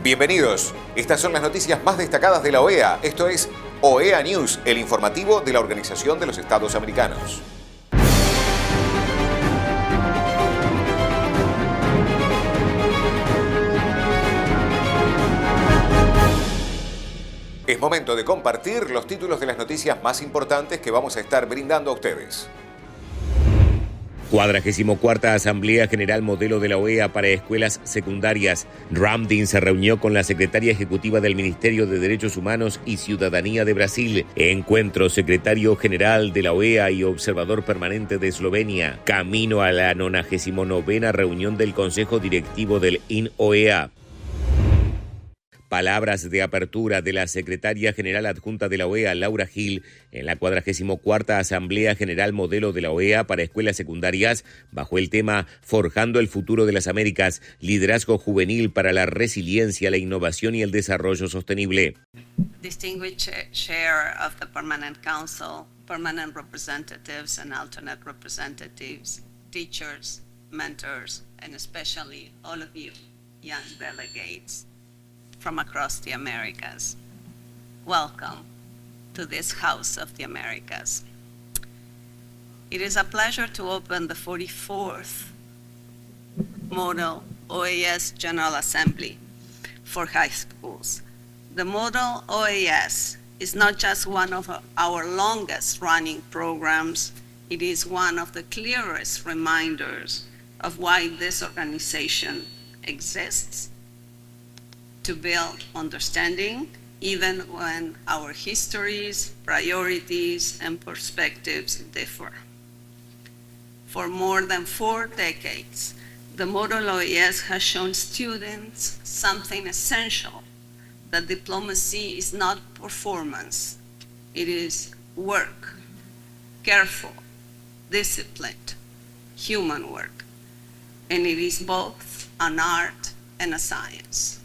Bienvenidos. Estas son las noticias más destacadas de la OEA. Esto es OEA News, el informativo de la Organización de los Estados Americanos. Es momento de compartir los títulos de las noticias más importantes que vamos a estar brindando a ustedes. 44ª Asamblea General Modelo de la OEA para Escuelas Secundarias. Ramdin se reunió con la secretaria ejecutiva del Ministerio de Derechos Humanos y Ciudadanía de Brasil. Encuentro secretario general de la OEA y Observador Permanente de Eslovenia. Camino a la 99ª reunión del Consejo Directivo del IIN-OEA. Palabras de apertura de la secretaria general adjunta de la OEA, Laura Gil, en la 44ª Asamblea General Modelo de la OEA para Escuelas Secundarias, bajo el tema Forjando el futuro de las Américas, liderazgo juvenil para la resiliencia, la innovación y el desarrollo sostenible. Distinguished Chair of the Permanent Council, permanent representatives and alternate representatives, teachers, mentors, and especially all of you, young delegates from across the Americas. Welcome to this House of the Americas. It is a pleasure to open the 44th Model OES General Assembly for high schools. The Model OES is not just one of our longest running programs, it is one of the clearest reminders of why this organization exists: to build understanding, even when our histories, priorities, and perspectives differ. For more than 4 decades, the Model OES has shown students something essential: that diplomacy is not performance, it is work, careful, disciplined, human work, and it is both an art and a science.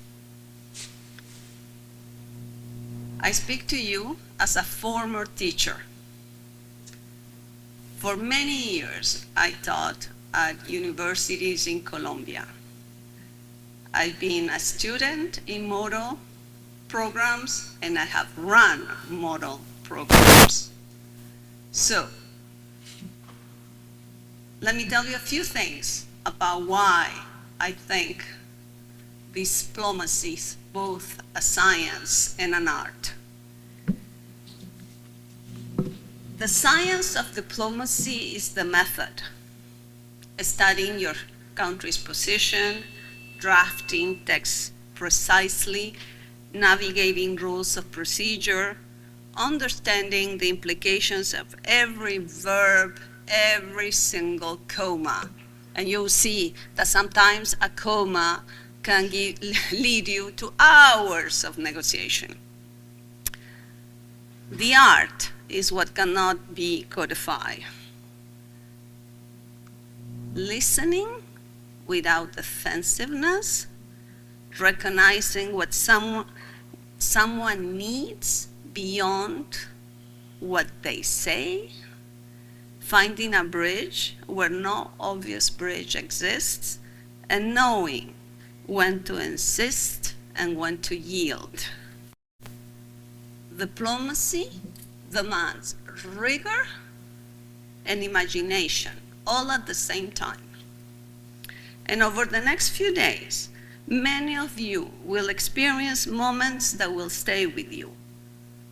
I speak to you as a former teacher. For many years, I taught at universities in Colombia. I've been a student in model programs, and I have run model programs. So, let me tell you a few things about why I think diplomacy is both a science and an art. The science of diplomacy is the method: studying your country's position, drafting texts precisely, navigating rules of procedure, understanding the implications of every verb, every single comma. And you'll see that sometimes a comma can lead you to hours of negotiation. The art is what cannot be codified. Listening without defensiveness, recognizing what someone needs beyond what they say, finding a bridge where no obvious bridge exists, and knowing when to insist and when to yield. Diplomacy demands rigor and imagination, all at the same time. And over the next few days, many of you will experience moments that will stay with you.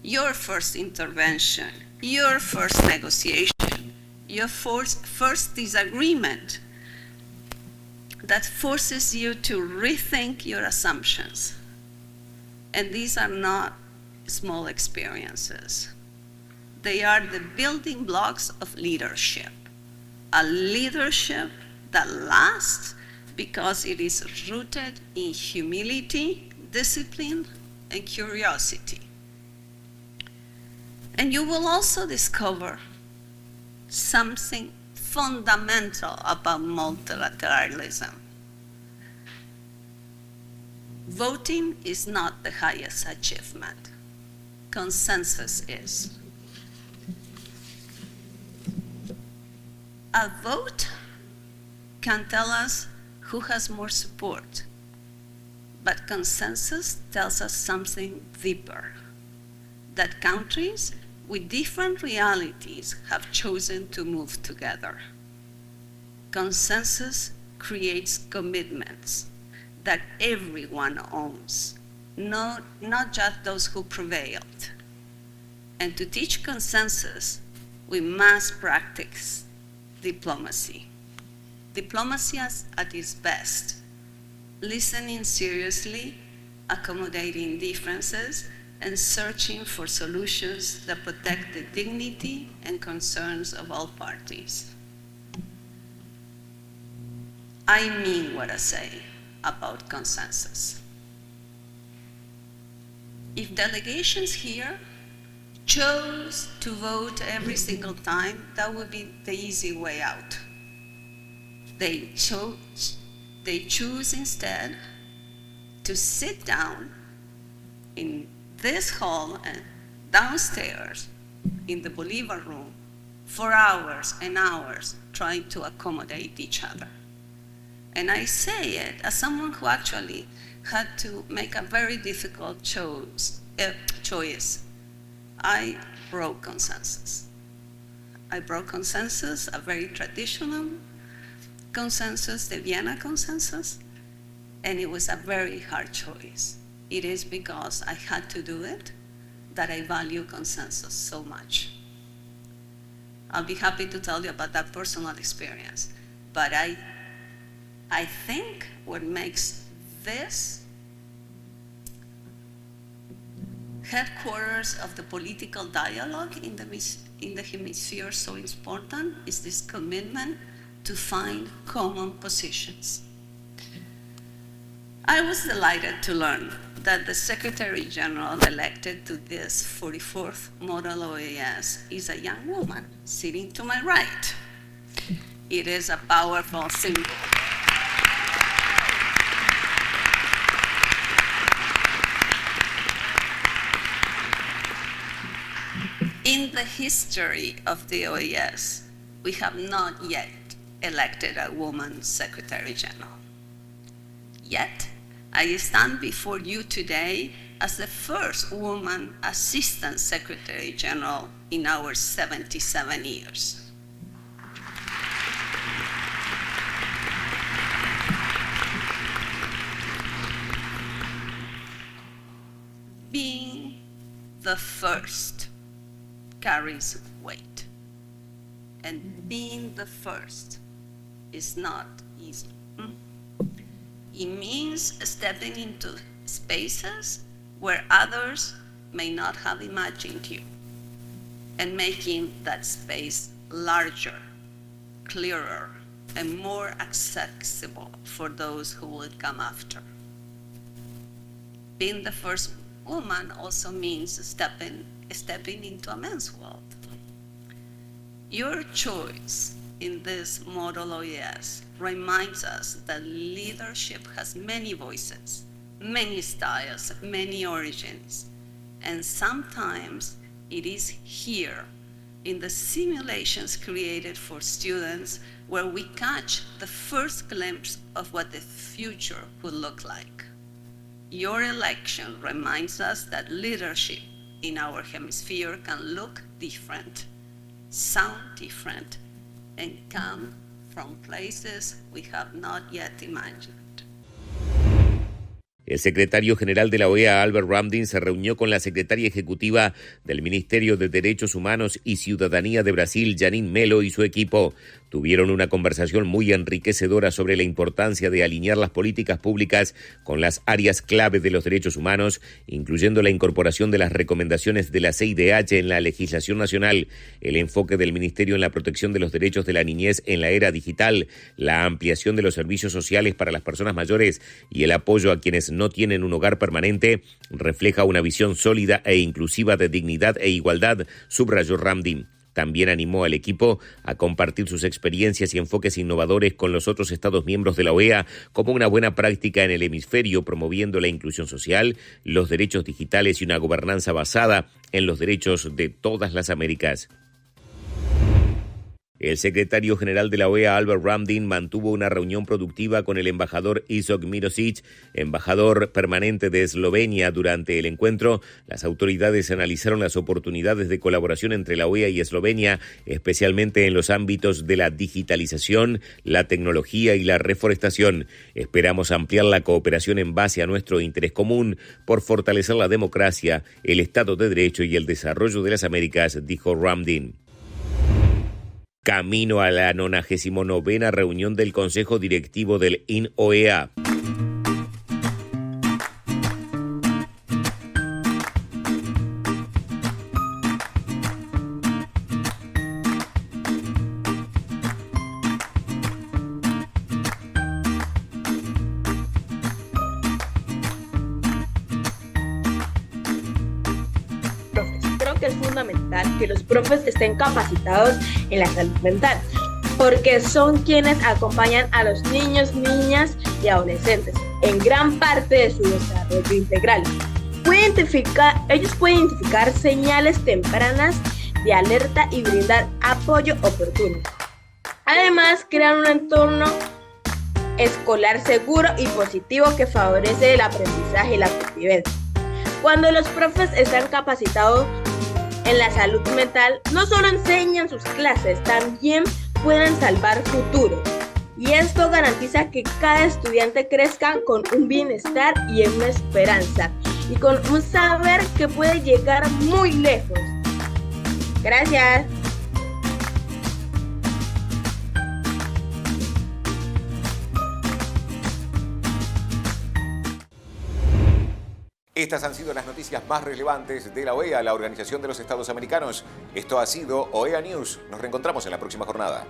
Your first intervention, your first negotiation, your first disagreement that forces you to rethink your assumptions. And these are not small experiences. They are the building blocks of leadership. A leadership that lasts because it is rooted in humility, discipline, and curiosity. And you will also discover something fundamental about multilateralism. Voting is not the highest achievement. Consensus is. A vote can tell us who has more support, But consensus tells us something deeper, that countries with different realities have chosen to move together. Consensus creates commitments that everyone owns, not just those who prevailed. And to teach consensus, we must practice diplomacy. Diplomacy at its best, listening seriously, accommodating differences, and searching for solutions that protect the dignity and concerns of all parties. I mean what I say about consensus. If delegations here chose to vote every single time, that would be the easy way out. They choose instead to sit down in this hall and downstairs in the Bolivar room for hours and hours trying to accommodate each other. And I say it as someone who actually had to make a very difficult choice. I broke consensus. I broke consensus, a very traditional consensus, the Vienna consensus, and it was a very hard choice. It is because I had to do it that I value consensus so much. I'll be happy to tell you about that personal experience, but I think what makes this headquarters of the political dialogue in the hemisphere so important is this commitment to find common positions. I was delighted to learn that the Secretary General elected to this 44th Model OES is a young woman sitting to my right. It is a powerful symbol. In the history of the OES, we have not yet elected a woman Secretary General. Yet, I stand before you today as the first woman Assistant Secretary General in our 77 years. Being the first carries weight, and being the first is not easy. It means stepping into spaces where others may not have imagined you, and making that space larger, clearer, and more accessible for those who will come after. Being the first woman also means stepping into a men's world. Your choice in this Model OES reminds us that leadership has many voices, many styles, many origins, and sometimes it is here in the simulations created for students where we catch the first glimpse of what the future would look like. Your election reminds us that leadership in our hemisphere can look different, sound different, and come from places we have not yet imagined. El secretario general de la OEA, Albert Ramdin, se reunió con la secretaria ejecutiva del Ministerio de Derechos Humanos y Ciudadanía de Brasil, Janine Melo, y su equipo. Tuvieron una conversación muy enriquecedora sobre la importancia de alinear las políticas públicas con las áreas clave de los derechos humanos, incluyendo la incorporación de las recomendaciones de la CIDH en la legislación nacional, el enfoque del Ministerio en la protección de los derechos de la niñez en la era digital, la ampliación de los servicios sociales para las personas mayores y el apoyo a quienes no tienen un hogar permanente, refleja una visión sólida e inclusiva de dignidad e igualdad, subrayó Ramdin. También animó al equipo a compartir sus experiencias y enfoques innovadores con los otros Estados miembros de la OEA como una buena práctica en el hemisferio, promoviendo la inclusión social, los derechos digitales y una gobernanza basada en los derechos de todas las Américas. El secretario general de la OEA, Ramdin, mantuvo una reunión productiva con el embajador Izok Mirosic, embajador permanente de Eslovenia. Durante el encuentro, las autoridades analizaron las oportunidades de colaboración entre la OEA y Eslovenia, especialmente en los ámbitos de la digitalización, la tecnología y la reforestación. Esperamos ampliar la cooperación en base a nuestro interés común por fortalecer la democracia, el Estado de Derecho y el desarrollo de las Américas, dijo Ramdin. Camino a la 99ª reunión del Consejo Directivo del IIN-OEA. Es fundamental que los profes estén capacitados en la salud mental, porque son quienes acompañan a los niños, niñas y adolescentes en gran parte de su desarrollo integral. Ellos pueden identificar señales tempranas de alerta y brindar apoyo oportuno. Además, crear un entorno escolar seguro y positivo que favorece el aprendizaje y la convivencia. Cuando los profes están capacitados en la salud mental, no solo enseñan sus clases, también pueden salvar futuro. Y esto garantiza que cada estudiante crezca con un bienestar y una esperanza, y con un saber que puede llegar muy lejos. Gracias. Estas han sido las noticias más relevantes de la OEA, la Organización de los Estados Americanos. Esto ha sido OEA News. Nos reencontramos en la próxima jornada.